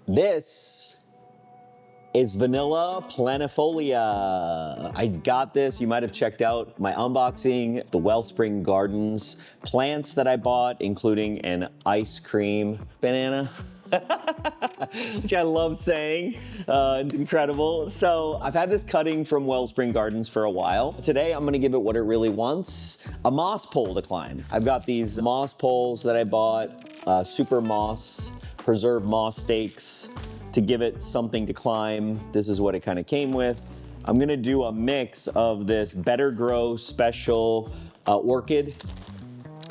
This is vanilla Planifolia. I got this, you might have checked out my unboxing, the Wellspring Gardens plants that I bought, including an ice cream banana. Which I love saying, it's incredible. So I've had this cutting from Wellspring Gardens for a while. Today I'm gonna give it what it really wants, a moss pole to climb. I've got these moss poles that I bought, super moss, preserved moss stakes to give it something to climb. This is what it kind of came with. I'm gonna do a mix of this Better Grow Special Orchid.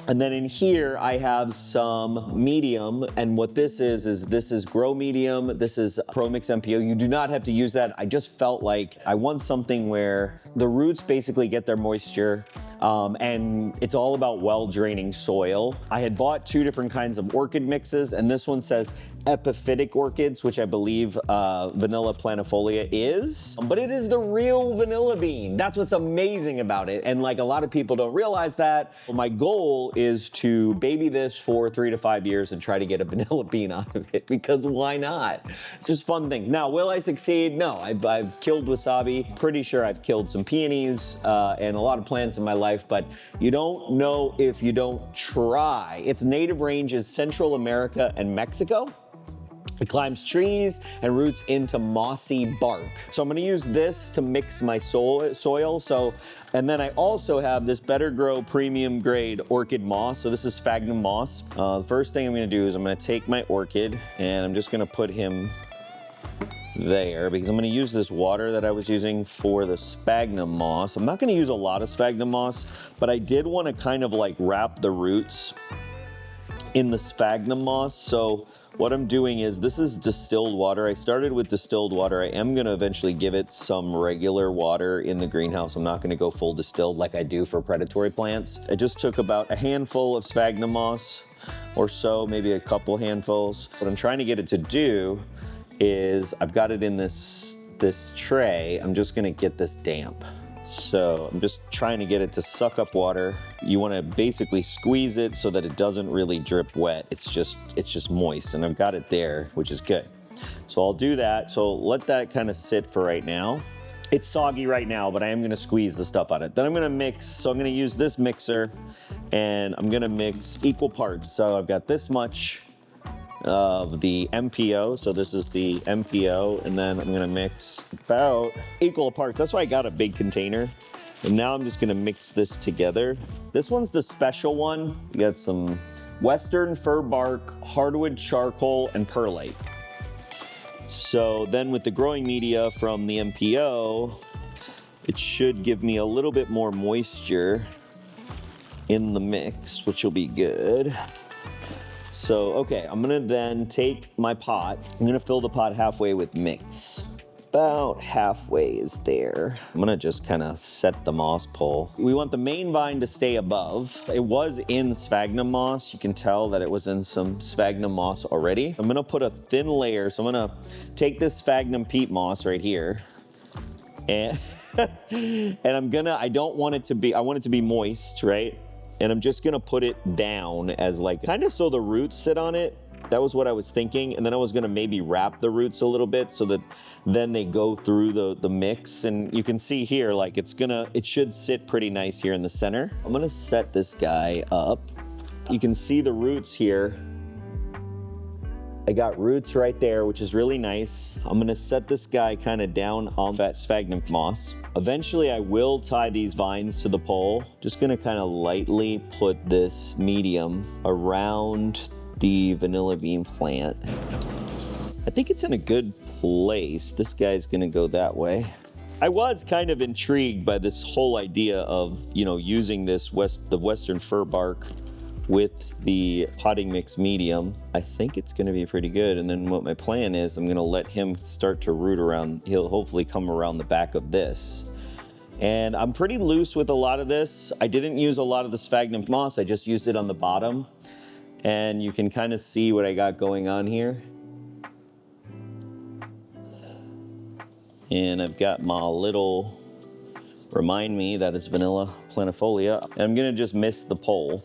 And then in here, I have some medium, and what this is Grow Medium, this is ProMix MO. You do not have to use that. I just felt like I want something where the roots basically get their moisture, and it's all about well-draining soil. I had bought 2 different kinds of orchid mixes, and this one says epiphytic orchids, which I believe vanilla Planifolia is, but it is the real vanilla bean. That's what's amazing about it, and like a lot of people don't realize that. My goal is to baby this for 3 to 5 years and try to get a vanilla bean out of it, because why not? It's just fun things. Now, will I succeed? No, I've killed wasabi. Pretty sure I've killed some peonies and a lot of plants in my life, but you don't know if you don't try. Its native range is Central America and Mexico. It climbs trees and roots into mossy bark. So I'm gonna use this to mix my soil. And then I also have this Better Grow premium grade orchid moss. So this is sphagnum moss. The first thing I'm gonna do is I'm gonna take my orchid and I'm just gonna put him there because I'm gonna use this water that I was using for the sphagnum moss. I'm not gonna use a lot of sphagnum moss, but I did wanna kind of like wrap the roots in the sphagnum moss. So what I'm doing is, this is distilled water. I started with distilled water. I am gonna eventually give it some regular water in the greenhouse. I'm not gonna go full distilled like I do for predatory plants. I just took about a handful of sphagnum moss or so, maybe a couple handfuls. What I'm trying to get it to do is, I've got it in this tray. I'm just gonna get this damp. So I'm just trying to get it to suck up water. You want to basically squeeze it so that it doesn't really drip wet. It's just moist, and I've got it there, which is good. So I'll do that. So let that kind of sit for right now. It's soggy right now, but I am going to squeeze the stuff out of it. Then I'm going to mix. So I'm going to use this mixer, and I'm going to mix equal parts. So I've got this much of the MPO, so this is the MPO, and then I'm gonna mix about equal parts. That's why I got a big container. And now I'm just gonna mix this together. This one's the special one. You got some Western fir bark, hardwood charcoal, and perlite. So then with the growing media from the MPO, it should give me a little bit more moisture in the mix, which will be good. So, okay, I'm gonna then take my pot. I'm gonna fill the pot halfway with mix. About halfway is there. I'm gonna just kind of set the moss pole. We want the main vine to stay above. It was in sphagnum moss. You can tell that it was in some sphagnum moss already. I'm gonna put a thin layer. So I'm gonna take this sphagnum peat moss right here. And, I don't want it to be, I want it to be moist, right? And I'm just gonna put it down as like, kind of so the roots sit on it. That was what I was thinking. And then I was gonna maybe wrap the roots a little bit so that then they go through the mix. And you can see here, like it should sit pretty nice here in the center. I'm gonna set this guy up. You can see the roots here. I got roots right there, which is really nice. I'm gonna set this guy kind of down on that sphagnum moss. Eventually I will tie these vines to the pole. Just gonna kind of lightly put this medium around the vanilla bean plant. I think it's in a good place. This guy's gonna go that way. I was kind of intrigued by this whole idea of, using this the Western fir bark with the potting mix medium. I think it's gonna be pretty good. And then what my plan is, I'm gonna let him start to root around. He'll hopefully come around the back of this. And I'm pretty loose with a lot of this. I didn't use a lot of the sphagnum moss. I just used it on the bottom. And you can kind of see what I got going on here. And I've got my little, remind me that it's vanilla Planifolia. And I'm gonna just mist the pole.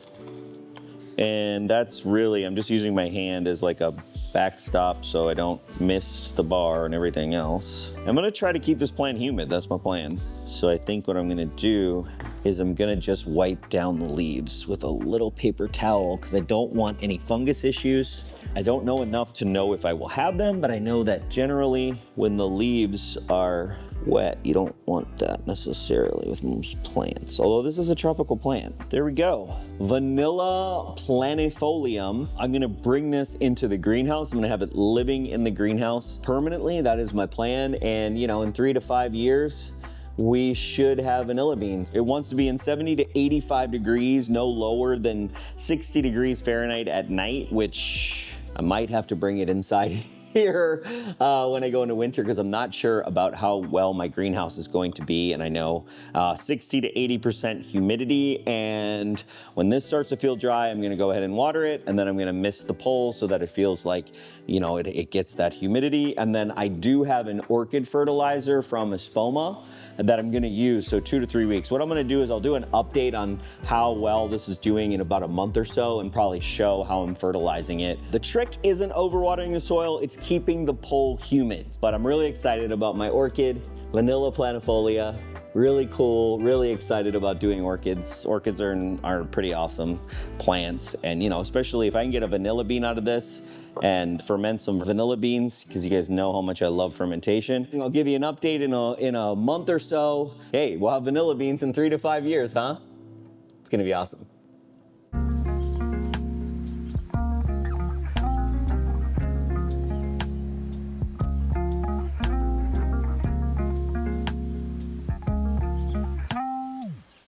And that's really, I'm just using my hand as like a backstop so I don't miss the bar and everything else. I'm gonna try to keep this plant humid, that's my plan. So I think what I'm gonna do is I'm gonna just wipe down the leaves with a little paper towel because I don't want any fungus issues. I don't know enough to know if I will have them, but I know that generally when the leaves are wet, you don't want that necessarily with most plants, although this is a tropical plant. There we go. Vanilla Planifolium. I'm gonna bring this into the greenhouse. I'm gonna have it living in the greenhouse permanently. That is my plan. And you know, in 3 to 5 years, we should have vanilla beans. It wants to be in 70 to 85 degrees, no lower than 60 degrees Fahrenheit at night, which I might have to bring it inside here when I go into winter because I'm not sure about how well my greenhouse is going to be. And I know 60 to 80% humidity. And when this starts to feel dry, I'm gonna go ahead and water it. And then I'm gonna mist the pole so that it feels like, you know, it gets that humidity. And then I do have an orchid fertilizer from Espoma that I'm gonna use, so 2 to 3 weeks. What I'm gonna do is I'll do an update on how well this is doing in about a month or so and probably show how I'm fertilizing it. The trick isn't overwatering the soil, it's keeping the pole humid. But I'm really excited about my orchid, Vanilla Planifolia. Really cool, really excited about doing orchids. Orchids are pretty awesome plants. And you know, especially if I can get a vanilla bean out of this and ferment some vanilla beans, because you guys know how much I love fermentation. I'll give you an update in a month or so. Hey, we'll have vanilla beans in 3 to 5 years, huh? It's gonna be awesome.